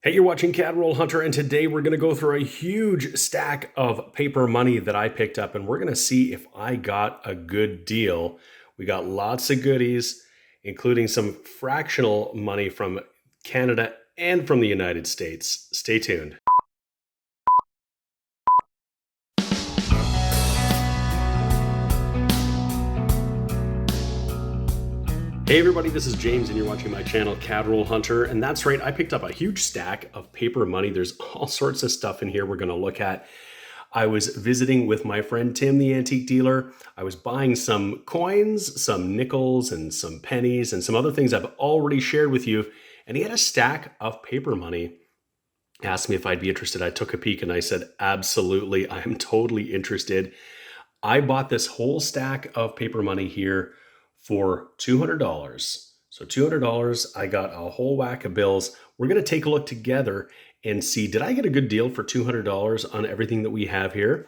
Hey, you're watching Cat Roll Hunter, and today we're going to go through a huge stack of paper money that I picked up, and we're going to see if I got a good deal. We got lots of goodies, including some fractional money from Canada and from the United States. Stay tuned. Hey everybody, this is James and you're watching my channel, Cat Roll Hunter. And that's right, I picked up a huge stack of paper money. There's all sorts of stuff in here we're gonna look at. I was visiting with my friend Tim, the antique dealer. I was buying some coins, some nickels and some pennies and some other things I've already shared with you. And he had a stack of paper money. Asked me if I'd be interested. I took a peek and I said, absolutely, I am totally interested. I bought this whole stack of paper money here for $200. So $200, I got a whole whack of bills. We're going to take a look together and see, did I get a good deal for $200 on everything that we have here?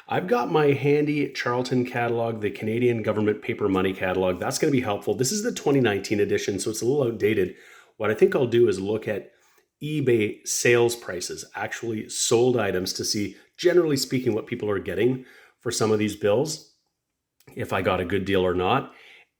I've got my handy Charlton catalog, the Canadian Government Paper Money catalog. That's going to be helpful. This is the 2019 edition, so it's a little outdated. What I think I'll do is look at eBay sales prices, actually sold items, to see, generally speaking, what people are getting for some of these bills, if I got a good deal or not.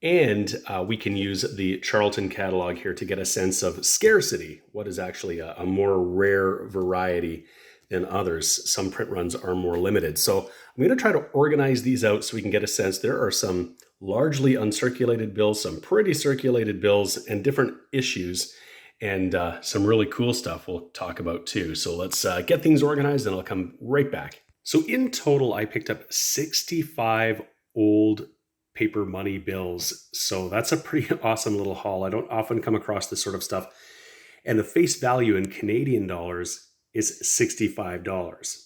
And we can use the Charlton catalog here to get a sense of scarcity. What is actually a more rare variety than others? Some print runs are more limited. So I'm going to try to organize these out so we can get a sense. There are some largely uncirculated bills, some pretty circulated bills, and different issues, and some really cool stuff we'll talk about too. So let's get things organized and I'll come right back. So in total, I picked up 65 old paper money bills. So that's a pretty awesome little haul. I don't often come across this sort of stuff. And the face value in Canadian dollars is $65.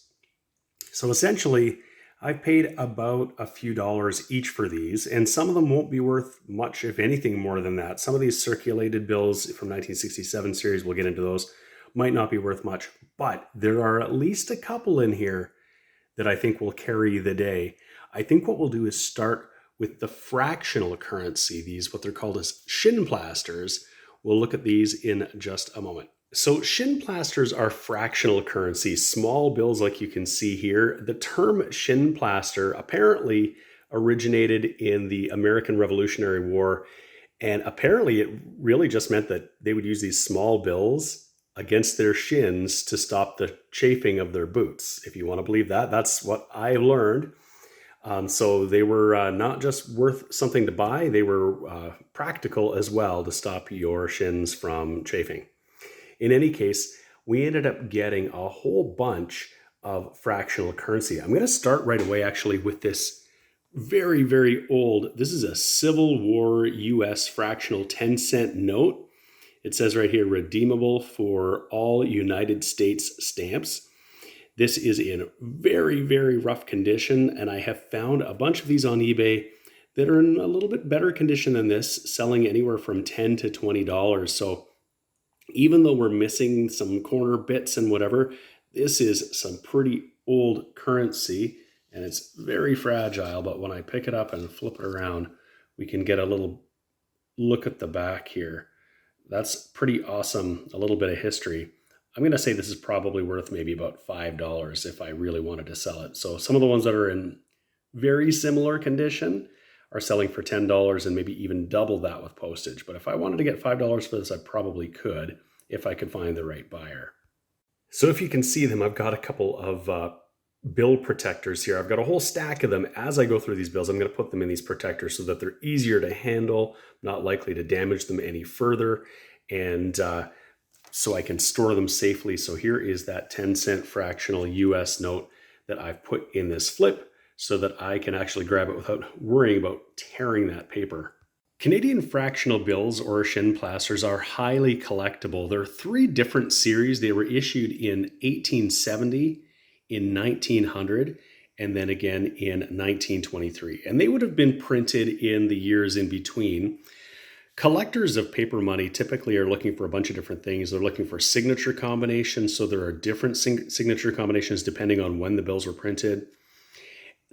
So essentially, I've paid about a few dollars each for these, and some of them won't be worth much, if anything, more than that. Some of these circulated bills from 1967 series, we'll get into those, might not be worth much, but there are at least a couple in here that I think will carry the day. I think what we'll do is start with the fractional currency, these what they're called as shin plasters. We'll look at these in just a moment. So shin plasters are fractional currency, small bills like you can see here. The term shin plaster apparently originated in the American Revolutionary War, and apparently it really just meant that they would use these small bills against their shins to stop the chafing of their boots. If you want to believe that, that's what I learned. So they were not just worth something to buy, they were practical as well to stop your shins from chafing. In any case, we ended up getting a whole bunch of fractional currency. I'm going to start right away actually with this very, very old, this is a Civil War US fractional 10-cent note. It says right here, redeemable for all United States stamps. This is in very, very rough condition, and I have found a bunch of these on eBay that are in a little bit better condition than this, selling anywhere from $10 to $20. So even though we're missing some corner bits and whatever, this is some pretty old currency, and it's very fragile, but when I pick it up and flip it around, we can get a little look at the back here. That's pretty awesome, a little bit of history. I'm going to say this is probably worth maybe about $5 if I really wanted to sell it. So some of the ones that are in very similar condition are selling for $10 and maybe even double that with postage. But if I wanted to get $5 for this, I probably could if I could find the right buyer. So if you can see them, I've got a couple of bill protectors here. I've got a whole stack of them. As I go through these bills, I'm going to put them in these protectors so that they're easier to handle, not likely to damage them any further, and so I can store them safely. So here is that 10-cent fractional US note that I've put in this flip so that I can actually grab it without worrying about tearing that paper. Canadian fractional bills, or shin plasters, are highly collectible. There are three different series. They were issued in 1870, in 1900, and then again in 1923. And they would have been printed in the years in between. Collectors of paper money typically are looking for a bunch of different things. They're looking for signature combinations, so there are different signature combinations depending on when the bills were printed.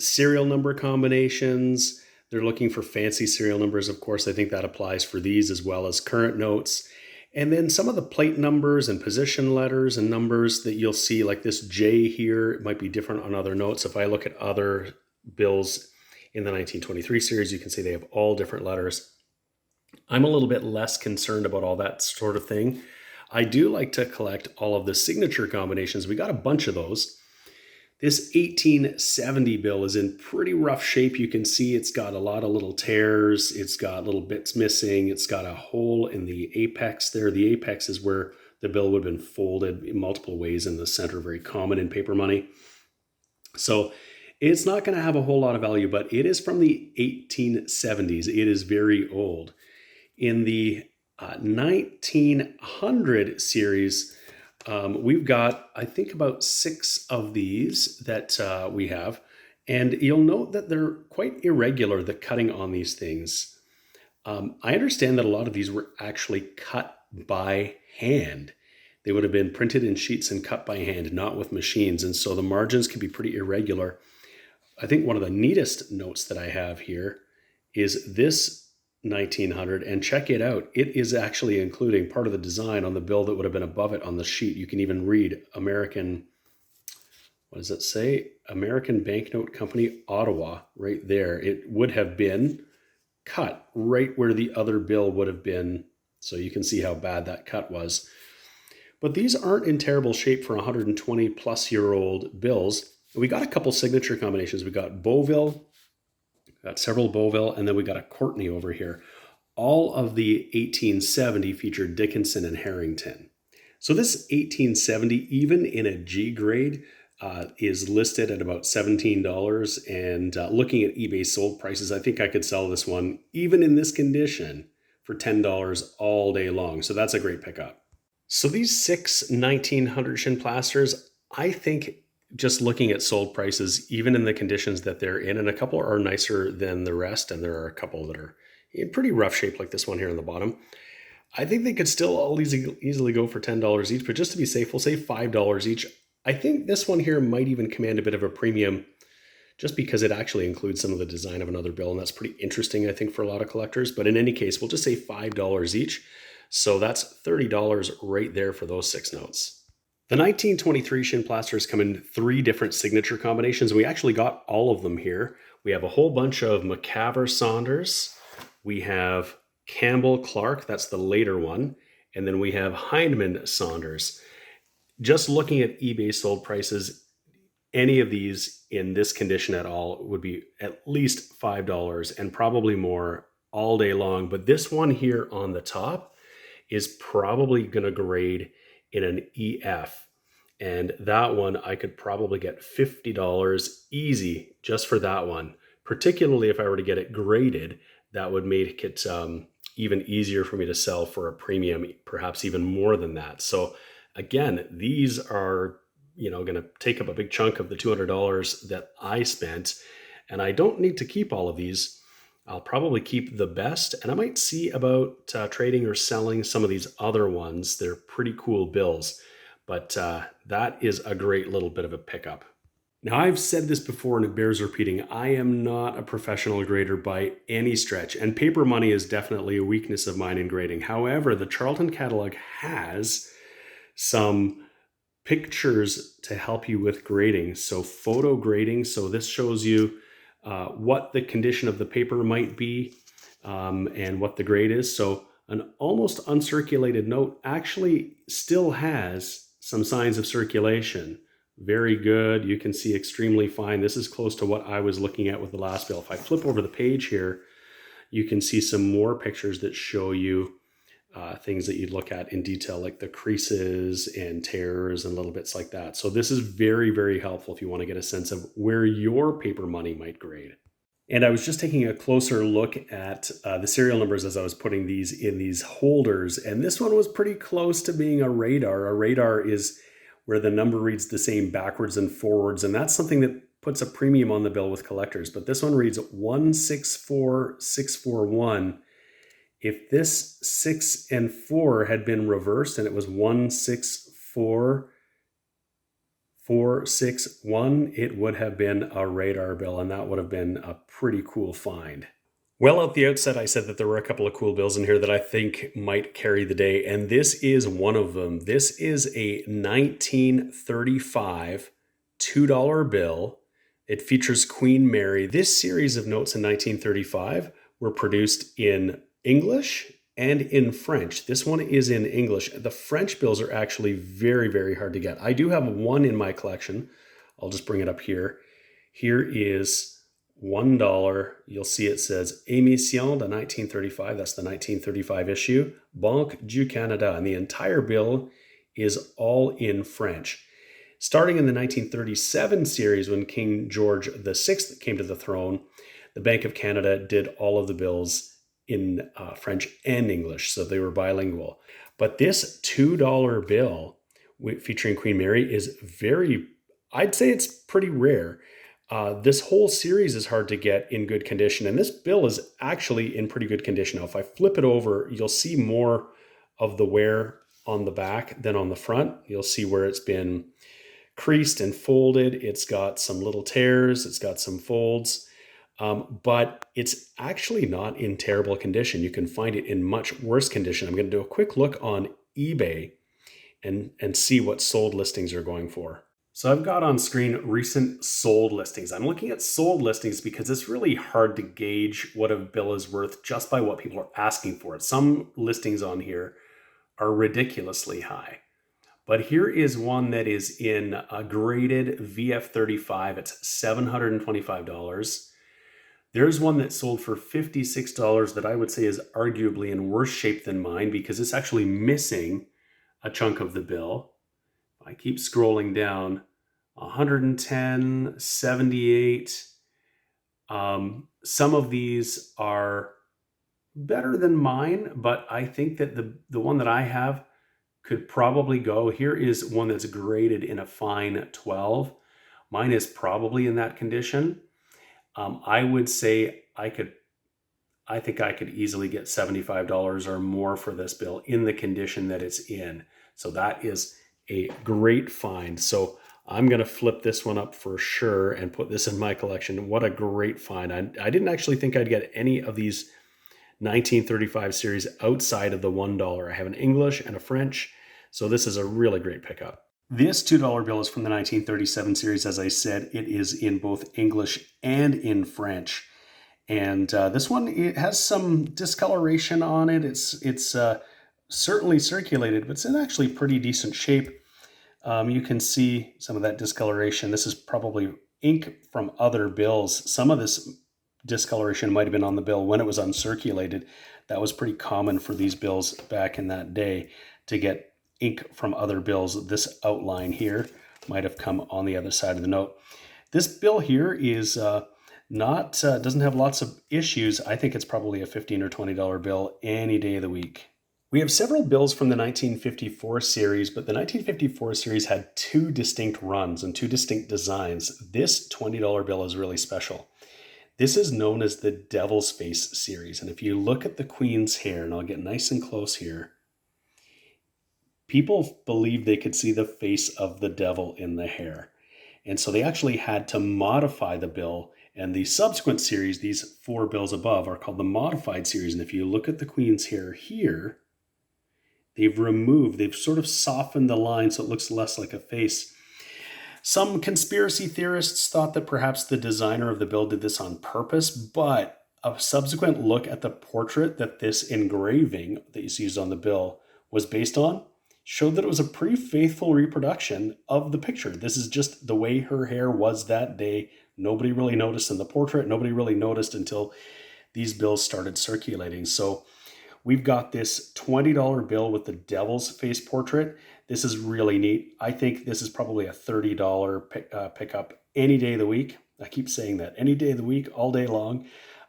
Serial number combinations. They're looking for fancy serial numbers, of course. I think that applies for these as well as current notes. And then some of the plate numbers and position letters and numbers that you'll see, like this J here, it might be different on other notes. If I look at other bills in the 1923 series, you can see they have all different letters. I'm a little bit less concerned about all that sort of thing. I do like to collect all of the signature combinations. We got a bunch of those. This 1870 bill is in pretty rough shape. You can see it's got a lot of little tears. It's got little bits missing. It's got a hole in the apex there. The apex is where the bill would have been folded in multiple ways in the center, very common in paper money. So it's not going to have a whole lot of value, but it is from the 1870s. It is very old. In the 1900 series, we've got, I think, about 6 of these that we have. And you'll note that they're quite irregular, the cutting on these things. I understand that a lot of these were actually cut by hand. They would have been printed in sheets and cut by hand, not with machines. And so the margins can be pretty irregular. I think one of the neatest notes that I have here is this 1900, and check it out. It is actually including part of the design on the bill that would have been above it on the sheet. You can even read American, what does it say? American Banknote Company, Ottawa, right there. It would have been cut right where the other bill would have been. So you can see how bad that cut was. But these aren't in terrible shape for 120 plus year old bills. We got a couple signature combinations. We got Beauville, got several Beauville, and then we got a Courtney over here. All of the 1870 featured Dickinson and Harrington. So this 1870, even in a G grade, is listed at about $17. And looking at eBay sold prices, I think I could sell this one, even in this condition, for $10 all day long. So that's a great pickup. So these 6 1900 Shinplasters, I think, just looking at sold prices, even in the conditions that they're in, and a couple are nicer than the rest, and there are a couple that are in pretty rough shape, like this one here on the bottom. I think they could still all easily go for $10 each, but just to be safe, we'll say $5 each. I think this one here might even command a bit of a premium just because it actually includes some of the design of another bill, and that's pretty interesting, I think, for a lot of collectors. But in any case, we'll just say $5 each. So that's $30 right there for those 6 notes. The 1923 Shinplasters come in 3 different signature combinations. We actually got all of them here. We have a whole bunch of McCaver Saunders. We have Campbell Clark, that's the later one. And then we have Heinemann Saunders. Just looking at eBay sold prices, any of these in this condition at all would be at least $5 and probably more all day long. But this one here on the top is probably going to grade in an EF. And that one, I could probably get $50 easy just for that one. Particularly if I were to get it graded, that would make it even easier for me to sell for a premium, perhaps even more than that. So again, these are, going to take up a big chunk of the $200 that I spent. And I don't need to keep all of these. I'll probably keep the best, and I might see about trading or selling some of these other ones. They're pretty cool bills, but that is a great little bit of a pickup. Now, I've said this before and it bears repeating. I am not a professional grader by any stretch, and paper money is definitely a weakness of mine in grading. However, the Charlton catalog has some pictures to help you with grading. So photo grading. So this shows you what the condition of the paper might be and what the grade is. So an almost uncirculated note actually still has some signs of circulation. Very good. You can see extremely fine. This is close to what I was looking at with the last bill. If I flip over the page here, you can see some more pictures that show you things that you'd look at in detail, like the creases and tears and little bits like that. So this is very, very helpful if you want to get a sense of where your paper money might grade. And I was just taking a closer look at the serial numbers as I was putting these in these holders. And this one was pretty close to being a radar. A radar is where the number reads the same backwards and forwards. And that's something that puts a premium on the bill with collectors. But this one reads 164641. If this 6 and 4 had been reversed and it was 164461, it would have been a radar bill, and that would have been a pretty cool find. Well, at the outset, I said that there were a couple of cool bills in here that I think might carry the day, and this is one of them. This is a 1935 $2 bill. It features Queen Mary. This series of notes in 1935 were produced in English and in French. This one is in English. The French bills are actually very, very hard to get. I do have one in my collection. I'll just bring it up here. Here is $1. You'll see it says Émission de 1935. That's the 1935 issue. Banque du Canada. And the entire bill is all in French. Starting in the 1937 series, when King George VI came to the throne, the Bank of Canada did all of the bills in French and English, so they were bilingual. But this $2 bill featuring Queen Mary is I'd say it's pretty rare. This whole series is hard to get in good condition, and this bill is actually in pretty good condition. Now, if I flip it over, you'll see more of the wear on the back than on the front. You'll see where it's been creased and folded. It's got some little tears. It's got some folds, but it's actually not in terrible condition. You can find it in much worse condition. I'm going to do a quick look on eBay and see what sold listings are going for. So I've got on screen recent sold listings. I'm looking at sold listings because it's really hard to gauge what a bill is worth just by what people are asking for it. Some listings on here are ridiculously high. But here is one that is in a graded VF35. It's $725. There's one that sold for $56 that I would say is arguably in worse shape than mine because it's actually missing a chunk of the bill. I keep scrolling down. 110, 78. Some of these are better than mine, but I think that the one that I have could probably go. Here is one that's graded in a fine 12. Mine is probably in that condition. I would say I think I could easily get $75 or more for this bill in the condition that it's in. So that is a great find. So I'm going to flip this one up for sure and put this in my collection. What a great find. I didn't actually think I'd get any of these 1935 series outside of the $1. I have an English and a French, so this is a really great pickup. This $2 bill is from the 1937 series. As I said, it is in both English and in French. And this one, it has some discoloration on it. It's certainly circulated, but it's in actually pretty decent shape. You can see some of that discoloration. This is probably ink from other bills. Some of this discoloration might have been on the bill when it was uncirculated. That was pretty common for these bills back in that day to get ink from other bills. This outline here might have come on the other side of the note. This bill here is doesn't have lots of issues. I think it's probably a $15 or $20 bill any day of the week. We have several bills from the 1954 series, but the 1954 series had two distinct runs and two distinct designs. This $20 bill is really special. This is known as the Devil's Face series. And if you look at the Queen's hair, and I'll get nice and close here, people believed they could see the face of the devil in the hair. And so they actually had to modify the bill. And the subsequent series, these four bills above, are called the modified series. And if you look at the Queen's hair here, they've sort of softened the line so it looks less like a face. Some conspiracy theorists thought that perhaps the designer of the bill did this on purpose, but a subsequent look at the portrait that this engraving that is used on the bill was based on showed that it was a pretty faithful reproduction of the picture. This is just the way her hair was that day. Nobody really noticed in the portrait. Nobody really noticed until these bills started circulating. So we've got this $20 bill with the Devil's Face portrait. This is really neat. I think this is probably a $30 pickup any day of the week. I keep saying that. Any day of the week, all day long.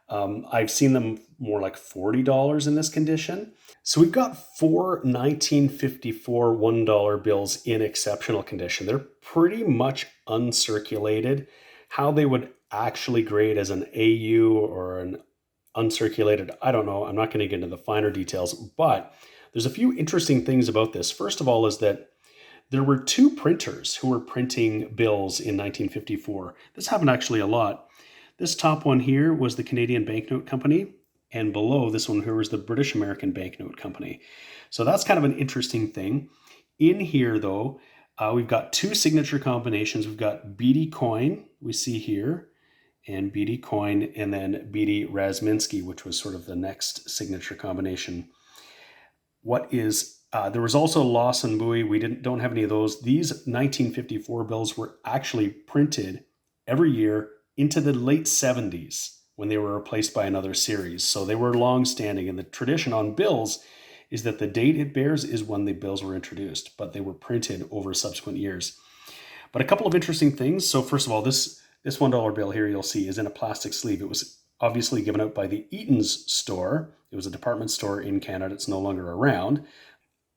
I've seen them more like $40 in this condition. So we've got four 1954 $1 bills in exceptional condition. They're pretty much uncirculated. How they would actually grade as an AU or an uncirculated, I don't know. I'm not going to get into the finer details, but there's a few interesting things about this. First of all is that there were two printers who were printing bills in 1954. This happened actually a lot. This top one here was the Canadian Banknote Company, And below this one here was the British American Banknote Company. So that's kind of an interesting thing. In here though, we've got two signature combinations. We've got BD coin, we see here, and BD coin, and then BD Razminski, which was sort of the next signature combination. There was also Lawson Bowie. We don't have any of those. These 1954 bills were actually printed every year into the late 70s when they were replaced by another series. So they were long-standing, and the tradition on bills is that the date it bears is when the bills were introduced, but they were printed over subsequent years. But a couple of interesting things. So first of all, this $1 bill here you'll see is in a plastic sleeve. It was obviously given out by the Eaton's store. It was a department store in Canada. It's no longer around.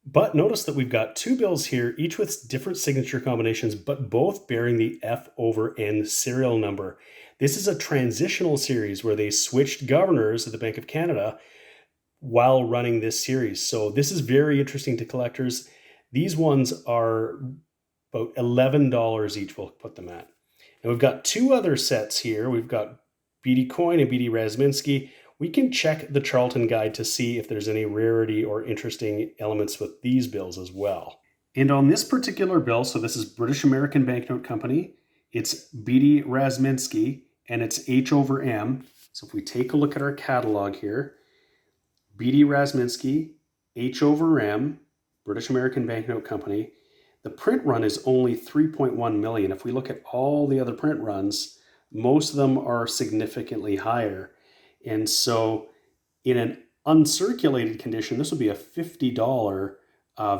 But notice that we've got two bills here, each with different signature combinations, but both bearing the F over N serial number. This is a transitional series where they switched governors at the Bank of Canada while running this series. So this is very interesting to collectors. These ones are about $11 each, we'll put them at. And we've got two other sets here. We've got BD Coin and BD Razminski. We can check the Charlton Guide to see if there's any rarity or interesting elements with these bills as well. And on this particular bill, so this is British American Banknote Company, it's BD Razminski, and it's H over M. So if we take a look at our catalog here, BD Razminski, H over M, British American Banknote Company. The print run is only 3.1 million. If we look at all the other print runs, most of them are significantly higher. And so in an uncirculated condition, this would be a $50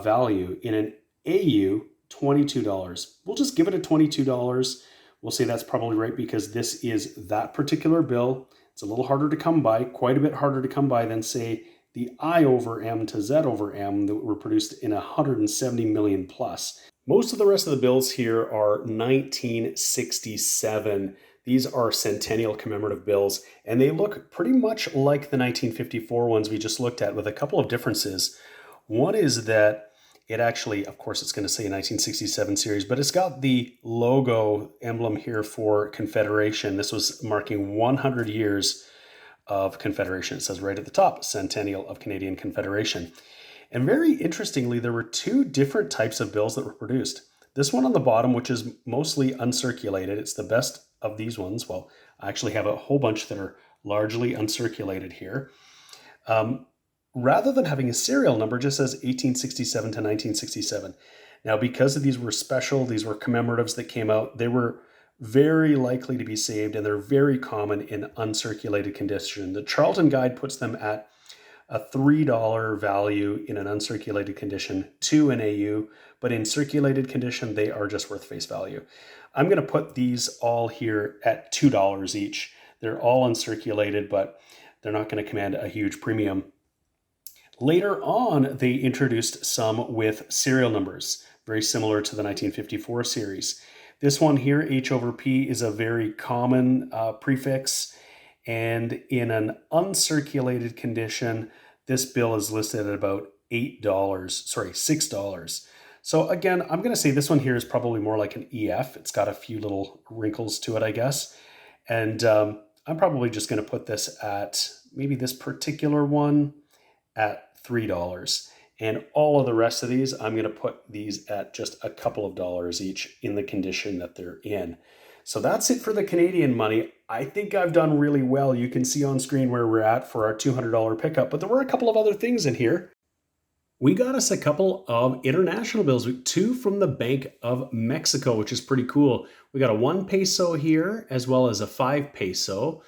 value. In an AU, $22. We'll just give it a $22. We'll say that's probably right because this is that particular bill. It's a little harder to come by, quite a bit harder to come by than, say, the I over M to Z over M that were produced in 170 million plus. Most of the rest of the bills here are 1967. These are centennial commemorative bills, and they look pretty much like the 1954 ones we just looked at, with a couple of differences. One is that it actually, of course, it's going to say 1967 series, but it's got the logo emblem here for Confederation. This was marking 100 years of Confederation. It says right at the top, Centennial of Canadian Confederation. And very interestingly, there were two different types of bills that were produced. This one on the bottom, which is mostly uncirculated, it's the best of these ones. Well, I actually have a whole bunch that are largely uncirculated here. Rather than having a serial number, just says 1867 to 1967. Now, because these were special, these were commemoratives that came out, they were very likely to be saved, and they're very common in uncirculated condition. The Charlton Guide puts them at a $3 value in an uncirculated condition to an AU, but in circulated condition, they are just worth face value. I'm going to put these all here at $2 each. They're all uncirculated, but they're not going to command a huge premium. Later on, they introduced some with serial numbers, very similar to the 1954 series. This one here, H over P, is a very common prefix, and in an uncirculated condition, this bill is listed at about $6. So again, I'm going to say this one here is probably more like an EF. It's got a few little wrinkles to it, I guess. And I'm probably just going to put this at maybe this particular one at $3. And all of the rest of these, I'm going to put these at just a couple of dollars each in the condition that they're in. So that's it for the Canadian money. I think I've done really well. You can see on screen where we're at for our $200 pickup, but there were a couple of other things in here. We got us a couple of international bills, two from the Bank of Mexico, which is pretty cool. We got a 1 peso here, as well as a 5 peso.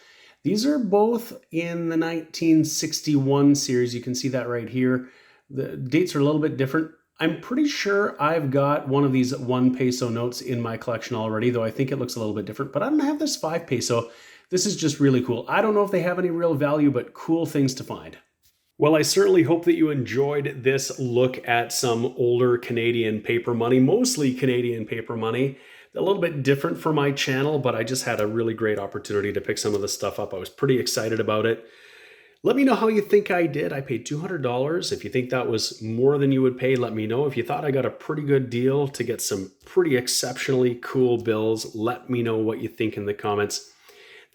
These are both in the 1961 series. You can see that right here. The dates are a little bit different. I'm pretty sure I've got one of these 1 peso notes in my collection already, though I think it looks a little bit different, but I don't have this 5 peso. This is just really cool. I don't know if they have any real value, but cool things to find. Well, I certainly hope that you enjoyed this look at some older Canadian paper money, mostly Canadian paper money. A little bit different for my channel, but I just had a really great opportunity to pick some of this stuff up. I was pretty excited about it. Let me know how you think I did. I paid $200. If you think that was more than you would pay, let me know. If you thought I got a pretty good deal to get some pretty exceptionally cool bills, let me know what you think in the comments.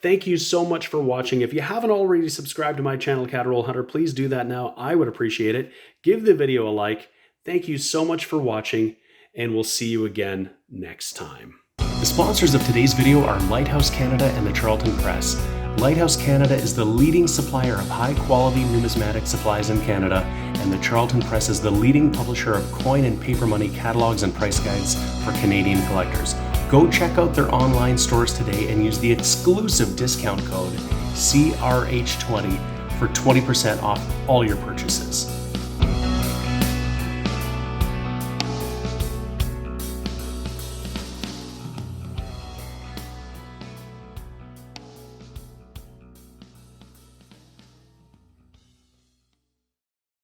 Thank you so much for watching. If you haven't already subscribed to my channel, Catterall Hunter, please do that now. I would appreciate it. Give the video a like. Thank you so much for watching, and we'll see you again next time. The sponsors of today's video are Lighthouse Canada and the Charlton Press. Lighthouse Canada is the leading supplier of high-quality numismatic supplies in Canada, and the Charlton Press is the leading publisher of coin and paper money catalogs and price guides for Canadian collectors. Go check out their online stores today and use the exclusive discount code CRH20 for 20% off all your purchases.